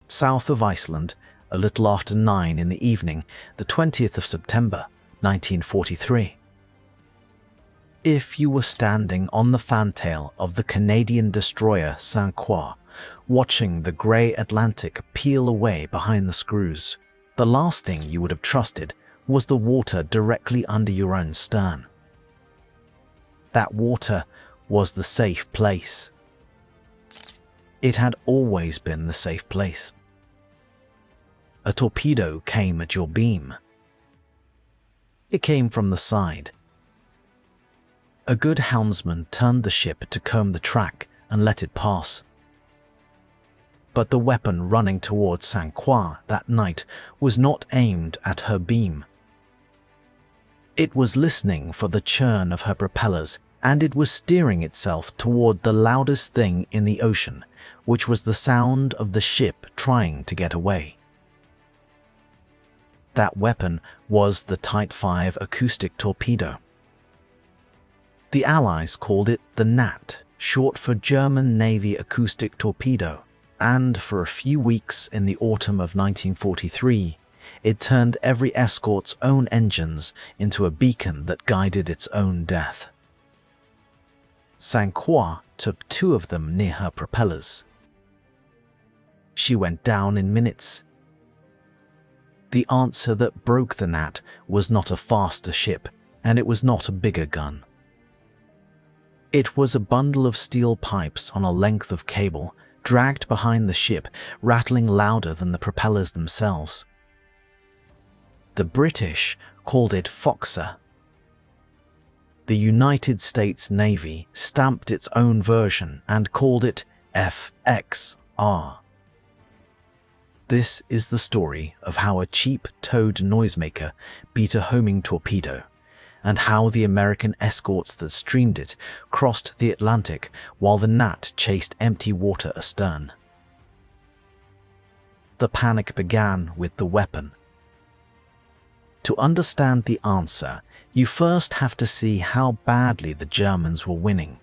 south of Iceland, a little after 9 in the evening, the 20th of September, 1943. If you were standing on the fantail of the Canadian destroyer Sank, watching the grey Atlantic peel away behind the screws, the last thing you would have trusted was the water directly under your own stern. That water was the safe place. It had always been the safe place. A torpedo came at your beam. It came from the side. A good helmsman turned the ship to comb the track and let it pass. But the weapon running towards Sank that night was not aimed at her beam. It was listening for the churn of her propellers, and it was steering itself toward the loudest thing in the ocean, which was the sound of the ship trying to get away. That weapon was the Type 5 acoustic torpedo. The Allies called it the Gnat, short for German Navy acoustic torpedo, and for a few weeks in the autumn of 1943, it turned every escort's own engines into a beacon that guided its own death. Sank took 2 of them near her propellers. She went down in minutes. The answer that broke the Gnat was not a faster ship, and it was not a bigger gun. It was a bundle of steel pipes on a length of cable, dragged behind the ship, rattling louder than the propellers themselves. The British called it Foxer. The United States Navy stamped its own version and called it FXR. This is the story of how a cheap-towed noisemaker beat a homing torpedo, and how the American escorts that streamed it crossed the Atlantic while the Gnat chased empty water astern. The panic began with the weapon. To understand the answer, you first have to see how badly the Germans were winning.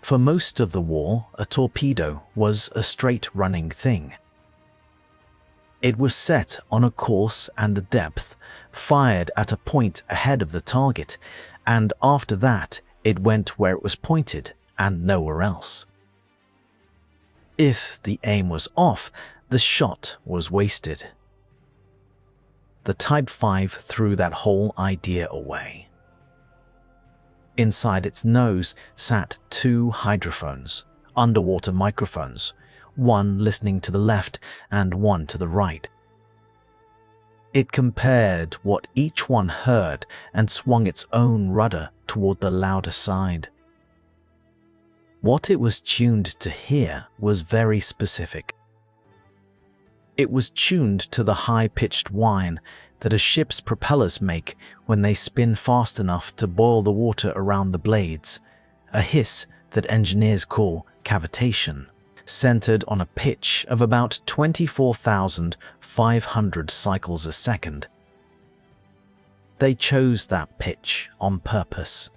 For most of the war, a torpedo was a straight-running thing. It was set on a course and a depth, fired at a point ahead of the target, and after that, it went where it was pointed and nowhere else. If the aim was off, the shot was wasted. The Type 5 threw that whole idea away. Inside its nose sat 2 hydrophones, underwater microphones, one listening to the left and one to the right. It compared what each one heard and swung its own rudder toward the louder side. What it was tuned to hear was very specific. It was tuned to the high-pitched whine that a ship's propellers make when they spin fast enough to boil the water around the blades, a hiss that engineers call cavitation, centered on a pitch of about 24,500 cycles a second. They chose that pitch on purpose.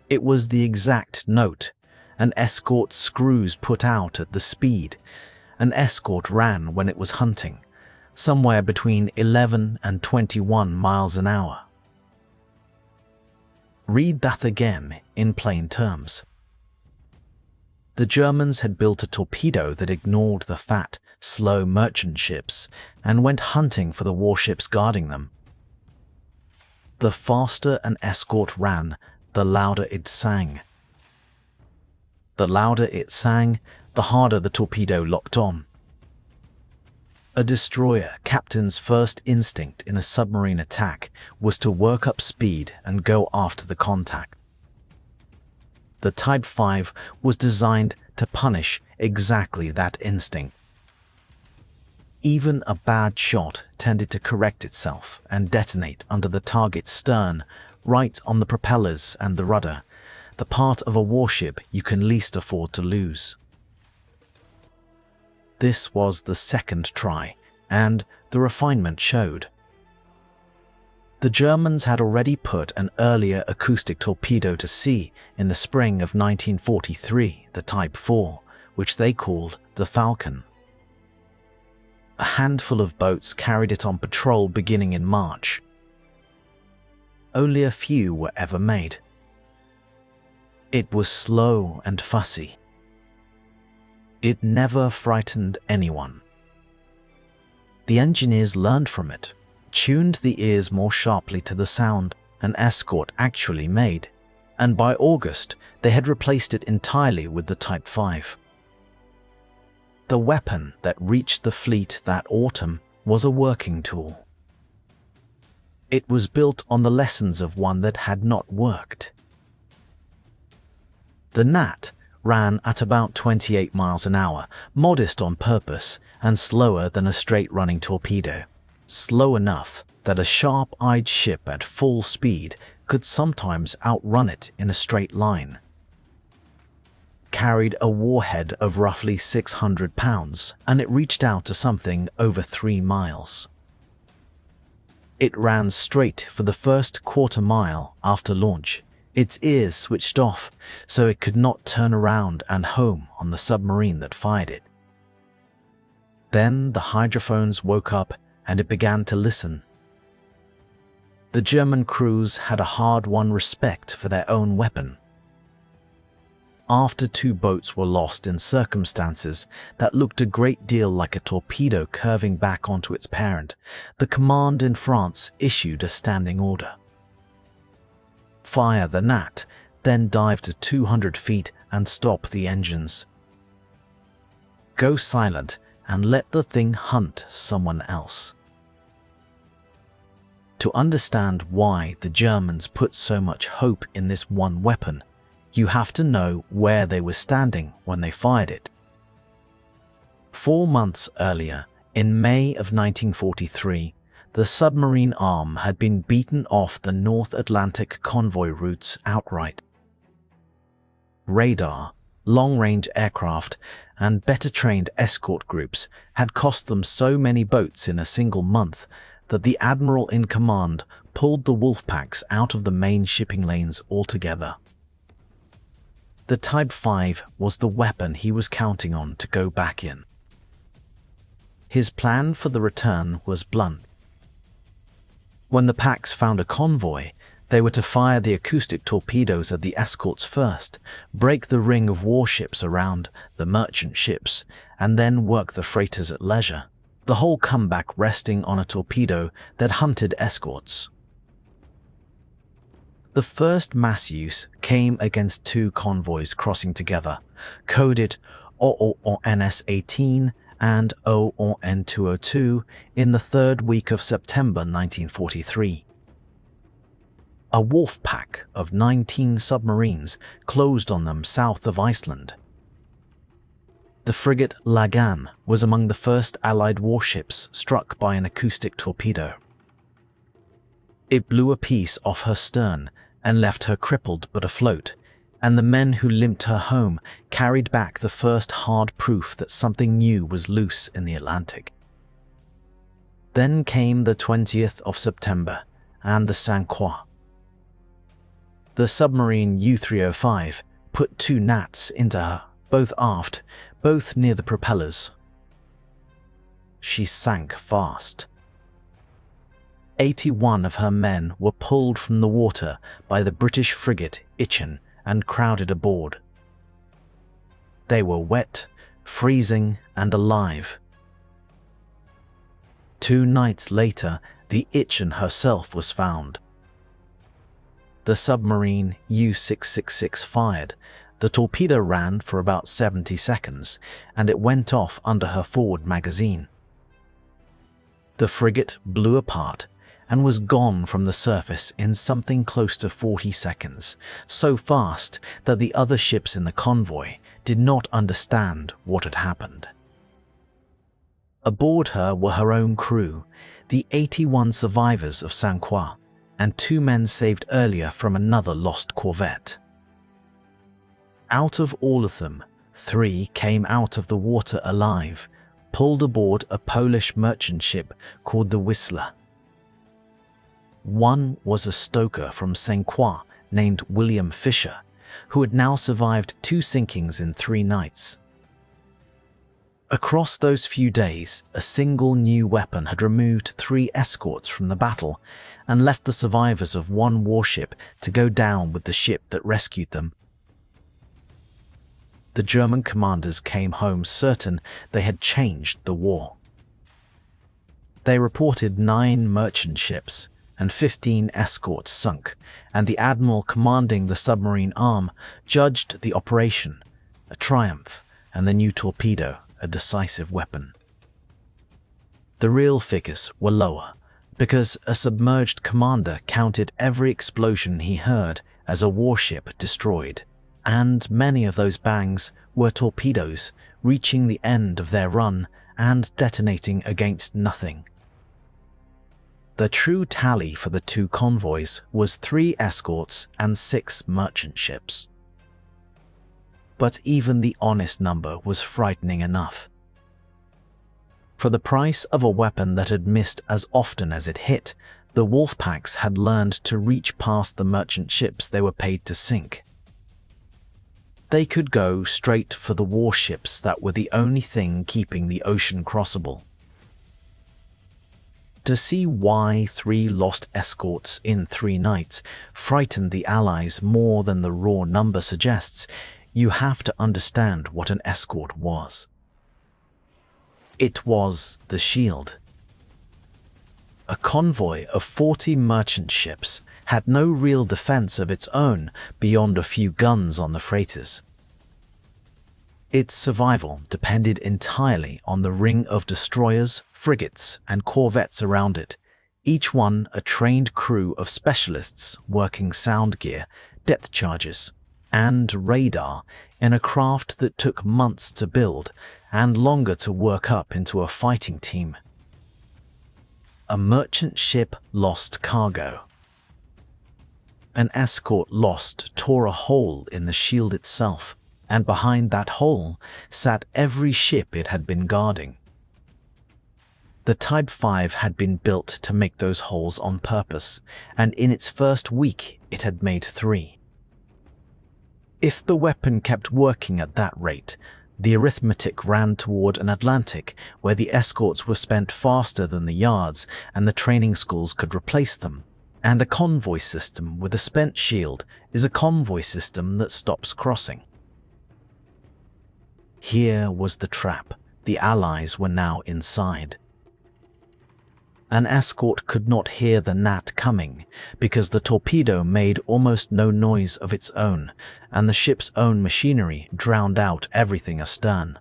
It was the exact note an escort's screws put out at the speed an escort ran when it was hunting, somewhere between 11 and 21 miles an hour. Read that again in plain terms. The Germans had built a torpedo that ignored the fat, slow merchant ships and went hunting for the warships guarding them. The faster an escort ran, the louder it sang. The louder it sang, the harder the torpedo locked on. A destroyer captain's first instinct in a submarine attack was to work up speed and go after the contact. The Type 5 was designed to punish exactly that instinct. Even a bad shot tended to correct itself and detonate under the target's stern, right on the propellers and the rudder, the part of a warship you can least afford to lose. This was the second try, and the refinement showed. The Germans had already put an earlier acoustic torpedo to sea in the spring of 1943, the Type 4, which they called the Falcon. A handful of boats carried it on patrol beginning in March. Only a few were ever made. It was slow and fussy. It never frightened anyone. The engineers learned from it, tuned the ears more sharply to the sound an escort actually made, and by August they had replaced it entirely with the Type 5. The weapon that reached the fleet that autumn was a working tool. It was built on the lessons of one that had not worked. The Gnat ran at about 28 miles an hour, modest on purpose and slower than a straight-running torpedo, slow enough that a sharp-eyed ship at full speed could sometimes outrun it in a straight line. Carried a warhead of roughly 600 pounds, and it reached out to something over 3 miles. It ran straight for the first quarter mile after launch, its ears switched off so it could not turn around and home on the submarine that fired it. Then the hydrophones woke up and it began to listen. The German crews had a hard-won respect for their own weapon. After 2 boats were lost in circumstances that looked a great deal like a torpedo curving back onto its parent, the command in France issued a standing order. Fire the Gnat, then dive to 200 feet and stop the engines. Go silent and let the thing hunt someone else. To understand why the Germans put so much hope in this one weapon, you have to know where they were standing when they fired it. 4 months earlier, in May of 1943, the submarine arm had been beaten off the North Atlantic convoy routes outright. Radar, long-range aircraft, and better-trained escort groups had cost them so many boats in a single month that the admiral in command pulled the wolf packs out of the main shipping lanes altogether. The Type 5 was the weapon he was counting on to go back in. His plan for the return was blunt. When the packs found a convoy, they were to fire the acoustic torpedoes at the escorts first, break the ring of warships around the merchant ships, and then work the freighters at leisure, the whole comeback resting on a torpedo that hunted escorts. The first mass use came against 2 convoys crossing together, coded OONS-18 and OON-202 in the 3rd week of September 1943. A wolf pack of 19 submarines closed on them south of Iceland. The frigate Lagan was among the first Allied warships struck by an acoustic torpedo. It blew a piece off her stern and left her crippled but afloat, and the men who limped her home carried back the first hard proof that something new was loose in the Atlantic. Then came the 20th of September and the sank. The submarine U-305 put 2 gnats into her, both aft, both near the propellers. She sank fast. 81 of her men were pulled from the water by the British frigate Itchen and crowded aboard. They were wet, freezing, and alive. 2 nights later, the Itchen herself was found. The submarine U-666 fired. The torpedo ran for about 70 seconds, and it went off under her forward magazine. The frigate blew apart and was gone from the surface in something close to 40 seconds, so fast that the other ships in the convoy did not understand what had happened. Aboard her were her own crew, the 81 survivors of sank, and 2 men saved earlier from another lost corvette. Out of all of them, 3 came out of the water alive, pulled aboard a Polish merchant ship called the Whistler. 1 was a stoker from Sank named William Fisher, who had now survived 2 sinkings in 3 nights. Across those few days, a single new weapon had removed 3 escorts from the battle and left the survivors of one warship to go down with the ship that rescued them. The German commanders came home certain they had changed the war. They reported 9 merchant ships and 15 escorts sunk, and the admiral commanding the submarine arm judged the operation a triumph and the new torpedo a decisive weapon. The real figures were lower, because a submerged commander counted every explosion he heard as a warship destroyed, and many of those bangs were torpedoes reaching the end of their run and detonating against nothing. The true tally for the 2 convoys was 3 escorts and 6 merchant ships. But even the honest number was frightening enough. For the price of a weapon that had missed as often as it hit, the wolf packs had learned to reach past the merchant ships they were paid to sink. They could go straight for the warships that were the only thing keeping the ocean crossable. To see why 3 lost escorts in 3 nights frightened the Allies more than the raw number suggests, you have to understand what an escort was. It was the shield. A convoy of 40 merchant ships had no real defense of its own beyond a few guns on the freighters. Its survival depended entirely on the ring of destroyers, frigates, and corvettes around it, each one a trained crew of specialists working sound gear, depth charges, and radar in a craft that took months to build and longer to work up into a fighting team. A merchant ship lost cargo. An escort lost tore a hole in the shield itself, and behind that hole sat every ship it had been guarding. The Type 5 had been built to make those holes on purpose, and in its first week it had made 3. If the weapon kept working at that rate, the arithmetic ran toward an Atlantic where the escorts were spent faster than the yards and the training schools could replace them, and a convoy system with a spent shield is a convoy system that stops crossing. Here was the trap. The Allies were now inside. An escort could not hear the Gnat coming because the torpedo made almost no noise of its own, and the ship's own machinery drowned out everything astern.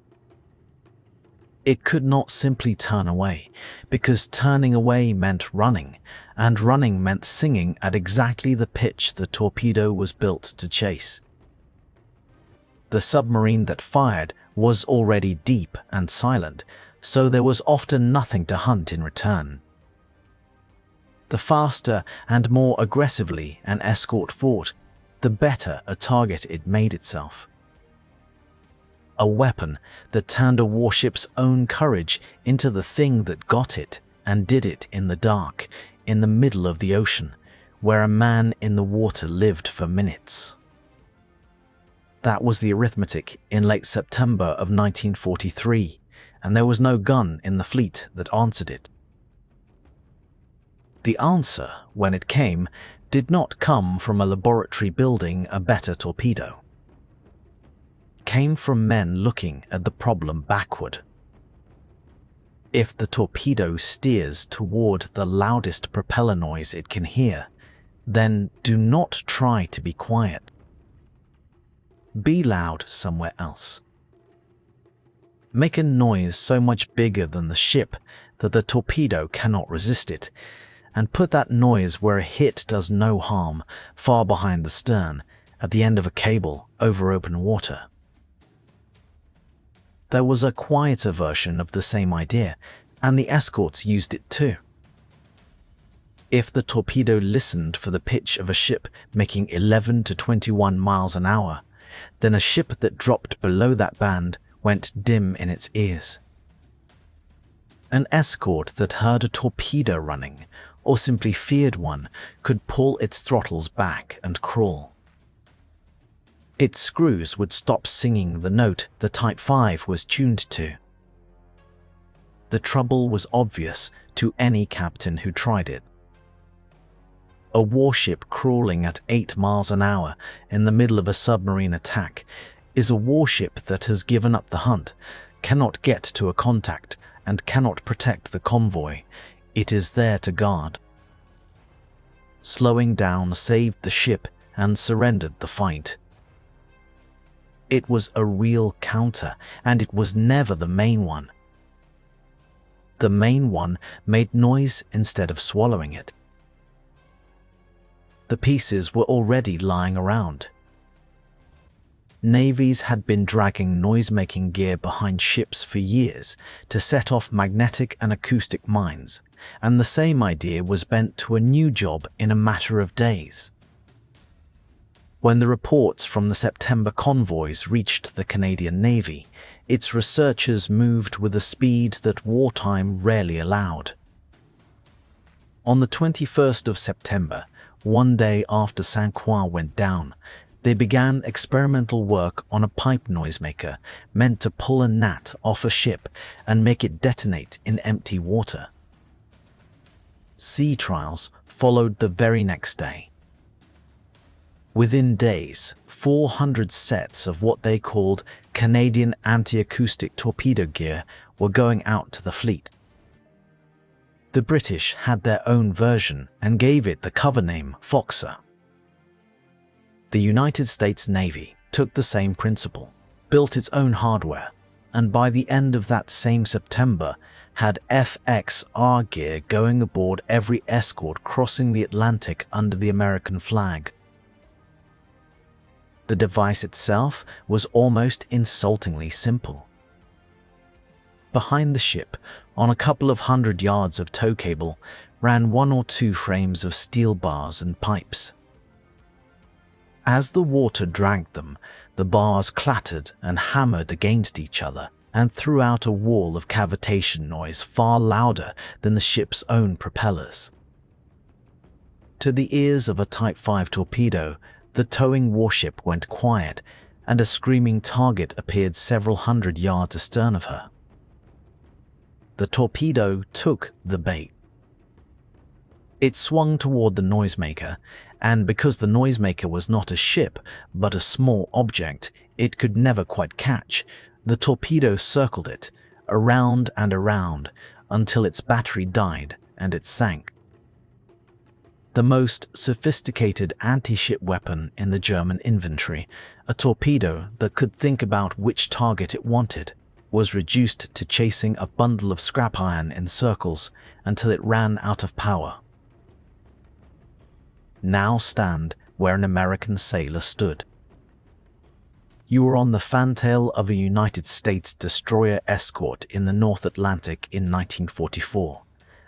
It could not simply turn away, because turning away meant running, and running meant singing at exactly the pitch the torpedo was built to chase. The submarine that fired was already deep and silent, so there was often nothing to hunt in return. The faster and more aggressively an escort fought, the better a target it made itself. A weapon that turned a warship's own courage into the thing that got it and did it in the dark, in the middle of the ocean, where a man in the water lived for minutes. That was the arithmetic in late September of 1943, and there was no gun in the fleet that answered it. The answer, when it came, did not come from a laboratory building a better torpedo. It came from men looking at the problem backward. If the torpedo steers toward the loudest propeller noise it can hear, then do not try to be quiet. Be loud somewhere else. Make a noise so much bigger than the ship that the torpedo cannot resist it, and put that noise where a hit does no harm, far behind the stern, at the end of a cable over open water. There was a quieter version of the same idea, and the escorts used it too. If the torpedo listened for the pitch of a ship making 11 to 21 miles an hour, then a ship that dropped below that band went dim in its ears. An escort that heard a torpedo running, or simply feared one, could pull its throttles back and crawl. Its screws would stop singing the note the Type 5 was tuned to. The trouble was obvious to any captain who tried it. A warship crawling at 8 miles an hour in the middle of a submarine attack is a warship that has given up the hunt, cannot get to a contact, and cannot protect the convoy. It is there to guard. Slowing down saved the ship and surrendered the fight. It was a real counter, and it was never the main one. The main one made noise instead of swallowing it. The pieces were already lying around. Navies had been dragging noise-making gear behind ships for years to set off magnetic and acoustic mines, and the same idea was bent to a new job in a matter of days. When the reports from the September convoys reached the Canadian Navy, its researchers moved with a speed that wartime rarely allowed. On the 21st of September, one day after Sank went down, they began experimental work on a pipe noisemaker meant to pull a gnat off a ship and make it detonate in empty water. Sea trials followed the very next day. Within days, 400 sets of what they called Canadian anti-acoustic torpedo gear were going out to the fleet. The British had their own version and gave it the cover name Foxer. The United States Navy took the same principle, built its own hardware, and by the end of that same September had FXR gear going aboard every escort crossing the Atlantic under the American flag. The device itself was almost insultingly simple. Behind the ship, on a couple of 100 yards of tow cable, ran 1 or 2 frames of steel bars and pipes. As the water dragged them, the bars clattered and hammered against each other and threw out a wall of cavitation noise far louder than the ship's own propellers. To the ears of a Type 5 torpedo, the towing warship went quiet, and a screaming target appeared several 100 yards astern of her. The torpedo took the bait. It swung toward the noisemaker, and because the noisemaker was not a ship but a small object it could never quite catch, the torpedo circled it, around and around, until its battery died and it sank. The most sophisticated anti-ship weapon in the German inventory, a torpedo that could think about which target it wanted, was reduced to chasing a bundle of scrap iron in circles until it ran out of power. Now stand where an American sailor stood. You were on the fantail of a United States destroyer escort in the North Atlantic in 1944,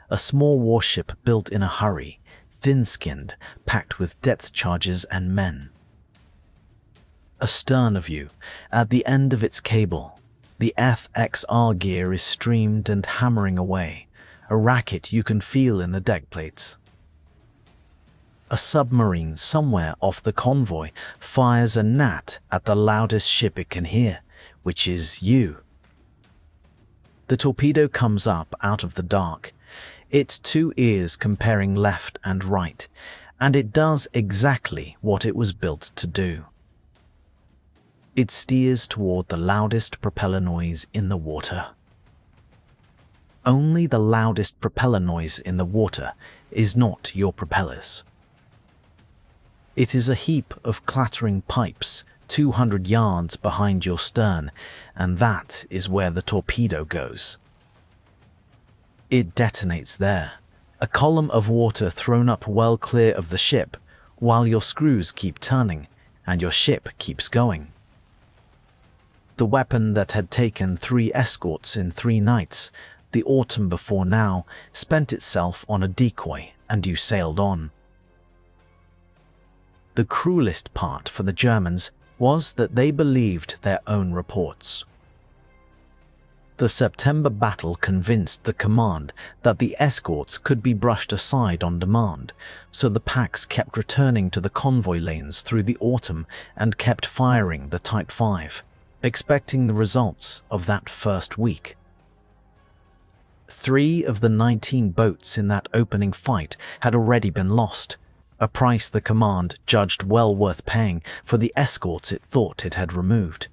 a small warship built in a hurry, thin-skinned, packed with depth charges and men. Astern of you, at the end of its cable, the FXR gear is streamed and hammering away, a racket you can feel in the deck plates. A submarine somewhere off the convoy fires a gnat at the loudest ship it can hear, which is you. The torpedo comes up out of the dark, its 2 ears comparing left and right, and it does exactly what it was built to do. It steers toward the loudest propeller noise in the water. Only the loudest propeller noise in the water is not your propellers. It is a heap of clattering pipes 200 yards behind your stern, and that is where the torpedo goes. It detonates there, a column of water thrown up well clear of the ship, while your screws keep turning and your ship keeps going. The weapon that had taken 3 escorts in 3 nights, the autumn before now, spent itself on a decoy, and you sailed on. The cruelest part for the Germans was that they believed their own reports. The September battle convinced the command that the escorts could be brushed aside on demand, so the packs kept returning to the convoy lanes through the autumn and kept firing the Type 5, expecting the results of that first week. 3 of the 19 boats in that opening fight had already been lost, a price the command judged well worth paying for the escorts it thought it had removed.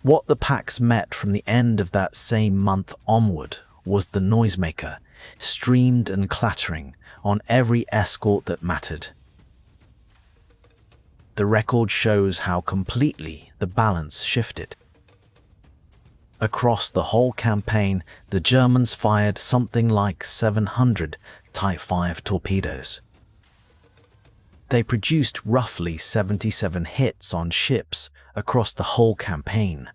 What the packs met from the end of that same month onward was the Noisemaker, streamed and clattering on every escort that mattered. The record shows how completely the balance shifted. Across the whole campaign, the Germans fired something like 700 Type 5 torpedoes. They produced roughly 77 hits on ships across the whole campaign.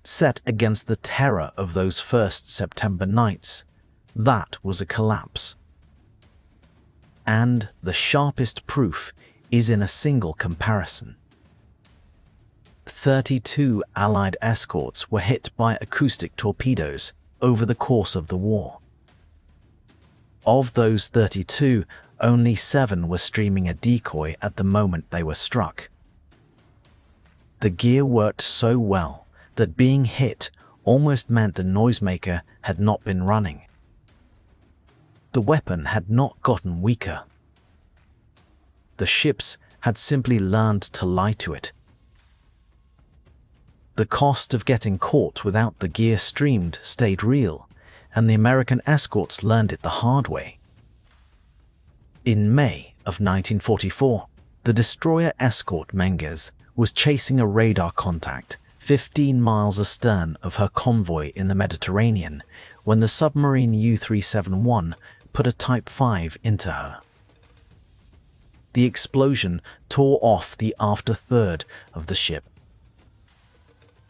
Set against the terror of those first September nights, that was a collapse. And the sharpest proof is in a single comparison. 32 Allied escorts were hit by acoustic torpedoes over the course of the war. Of those 32, only 7 were streaming a decoy at the moment they were struck. The gear worked so well that being hit almost meant the Noisemaker had not been running. The weapon had not gotten weaker. The ships had simply learned to lie to it. The cost of getting caught without the gear streamed stayed real, and the American escorts learned it the hard way. In May of 1944, the destroyer escort Menges was chasing a radar contact 15 miles astern of her convoy in the Mediterranean when the submarine U-371 put a Type 5 into her. The explosion tore off the after third of the ship.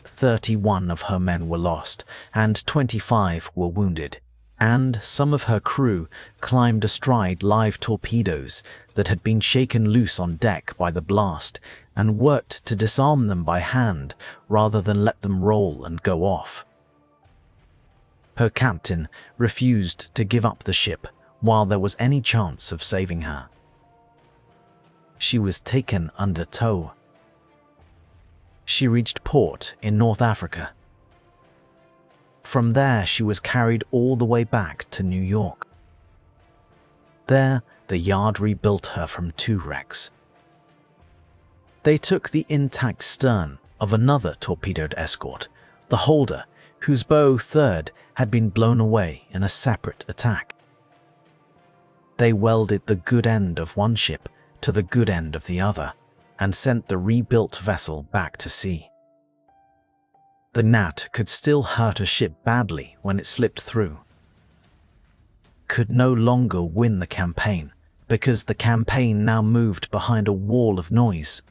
31 of her men were lost, and 25 were wounded, and some of her crew climbed astride live torpedoes that had been shaken loose on deck by the blast and worked to disarm them by hand rather than let them roll and go off. Her captain refused to give up the ship while there was any chance of saving her. She was taken under tow. She reached port in North Africa. From there, she was carried all the way back to New York. There, the yard rebuilt her from 2 wrecks. They took the intact stern of another torpedoed escort, the Holder, whose bow third had been blown away in a separate attack. They welded the good end of one ship to the good end of the other, and sent the rebuilt vessel back to sea. The Gnat could still hurt a ship badly when it slipped through. Could no longer win the campaign, because the campaign now moved behind a wall of noise.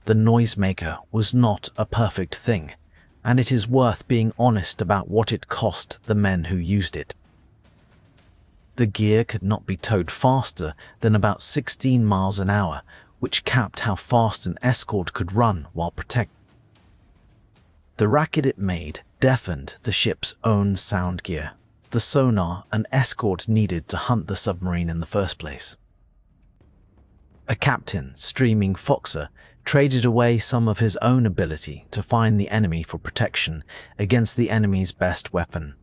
The Noisemaker was not a perfect thing, and it is worth being honest about what it cost the men who used it. The gear could not be towed faster than about 16 miles an hour, which capped how fast an escort could run while protected. The racket it made deafened the ship's own sound gear, the sonar an escort needed to hunt the submarine in the first place. A captain streaming Foxer traded away some of his own ability to find the enemy for protection against the enemy's best weapon.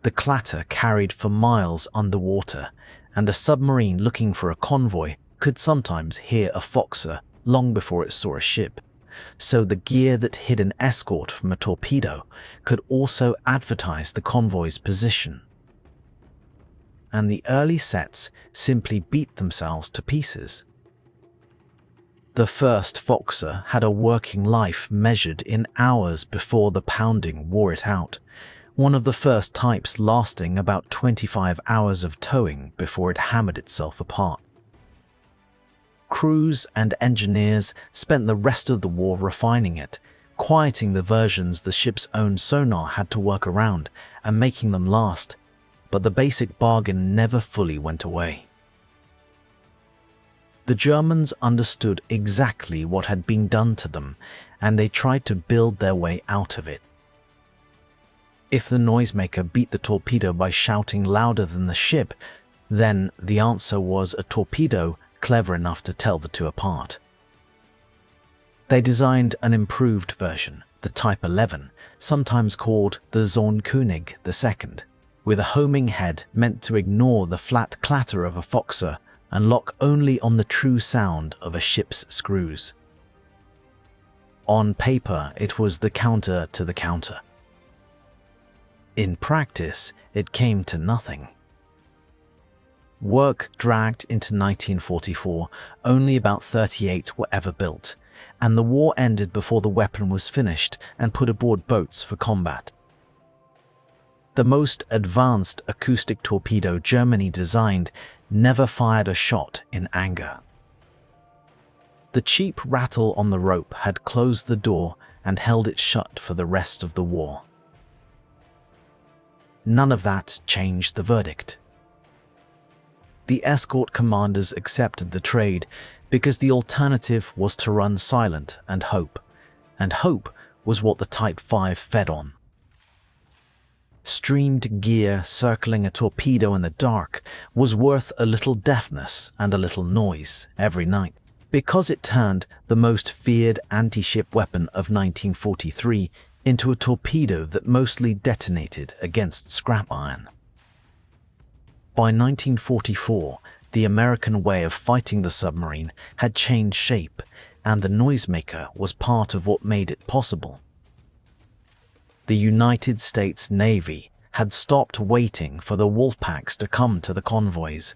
The clatter carried for miles underwater, and a submarine looking for a convoy could sometimes hear a Foxer long before it saw a ship, so the gear that hid an escort from a torpedo could also advertise the convoy's position. And the early sets simply beat themselves to pieces. The first Foxer had a working life measured in hours before the pounding wore it out, one of the first types lasting about 25 hours of towing before it hammered itself apart. Crews and engineers spent the rest of the war refining it, quieting the versions the ship's own sonar had to work around and making them last, but the basic bargain never fully went away. The Germans understood exactly what had been done to them, and they tried to build their way out of it. If the Noisemaker beat the torpedo by shouting louder than the ship, then the answer was a torpedo clever enough to tell the two apart. They designed an improved version, the Type 11, sometimes called the Zornkönig II, with a homing head meant to ignore the flat clatter of a foxer and lock only on the true sound of a ship's screws. On paper, it was the counter to the counter. In practice, it came to nothing. Work dragged into 1944, only about 38 were ever built, and the war ended before the weapon was finished and put aboard boats for combat. The most advanced acoustic torpedo Germany designed never fired a shot in anger. The cheap rattle on the rope had closed the door and held it shut for the rest of the war. None of that changed the verdict. The escort commanders accepted the trade because the alternative was to run silent and hope was what the Type 5 fed on. Streamed gear circling a torpedo in the dark was worth a little deafness and a little noise every night, because it turned the most feared anti-ship weapon of 1943 into a torpedo that mostly detonated against scrap iron. By 1944, the American way of fighting the submarine had changed shape, and the Noisemaker was part of what made it possible. The United States Navy had stopped waiting for the wolf packs to come to the convoys.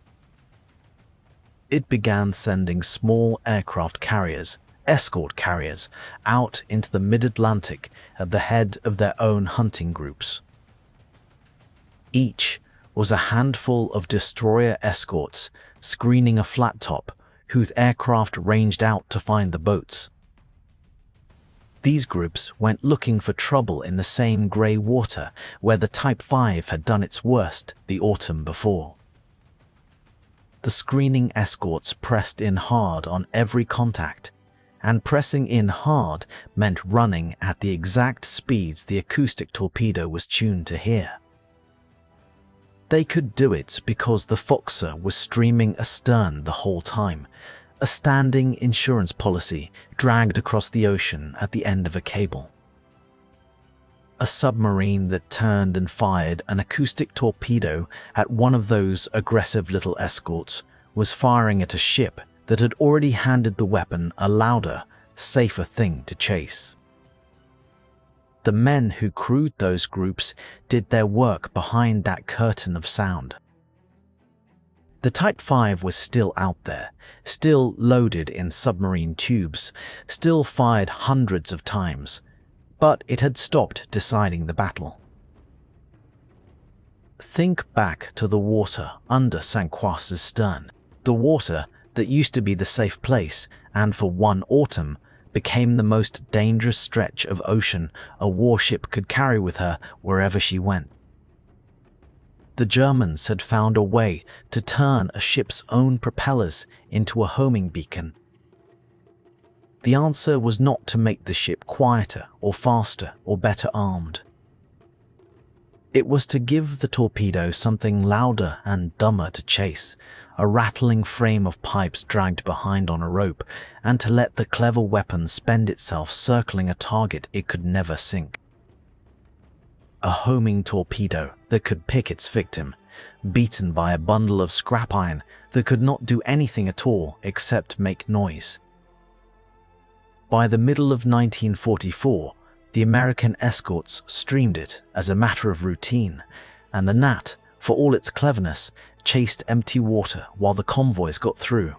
It began sending small aircraft carriers, escort carriers, out into the mid-Atlantic at the head of their own hunting groups. Each was a handful of destroyer escorts screening a flat top whose aircraft ranged out to find the boats. These groups went looking for trouble in the same grey water where the Type 5 had done its worst the autumn before. The screening escorts pressed in hard on every contact, and pressing in hard meant running at the exact speeds the acoustic torpedo was tuned to hear. They could do it because the foxer was streaming astern the whole time, a standing insurance policy dragged across the ocean at the end of a cable. A submarine that turned and fired an acoustic torpedo at one of those aggressive little escorts was firing at a ship that had already handed the weapon a louder, safer thing to chase. The men who crewed those groups did their work behind that curtain of sound. The Type 5 was still out there, still loaded in submarine tubes, still fired hundreds of times, but it had stopped deciding the battle. Think back to the water under St. Croix's stern, the water that used to be the safe place and for one autumn became the most dangerous stretch of ocean a warship could carry with her wherever she went. The Germans had found a way to turn a ship's own propellers into a homing beacon. The answer was not to make the ship quieter or faster or better armed. It was to give the torpedo something louder and dumber to chase, a rattling frame of pipes dragged behind on a rope, and to let the clever weapon spend itself circling a target it could never sink. A homing torpedo that could pick its victim, beaten by a bundle of scrap iron that could not do anything at all except make noise. By the middle of 1944, the American escorts streamed it as a matter of routine, and the Gnat, for all its cleverness, chased empty water while the convoys got through.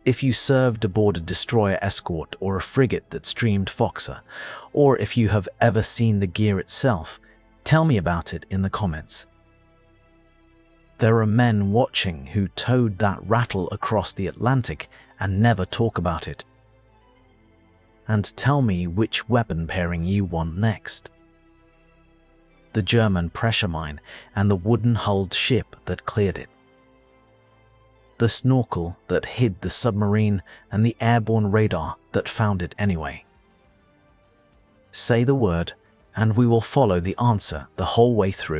If you served aboard a destroyer escort or a frigate that streamed Foxer, or if you have ever seen the gear itself, tell me about it in the comments. There are men watching who towed that rattle across the Atlantic and never talk about it. And tell me which weapon pairing you want next. The German pressure mine and the wooden-hulled ship that cleared it. The snorkel that hid the submarine and the airborne radar that found it anyway. Say the word, and we will follow the answer the whole way through.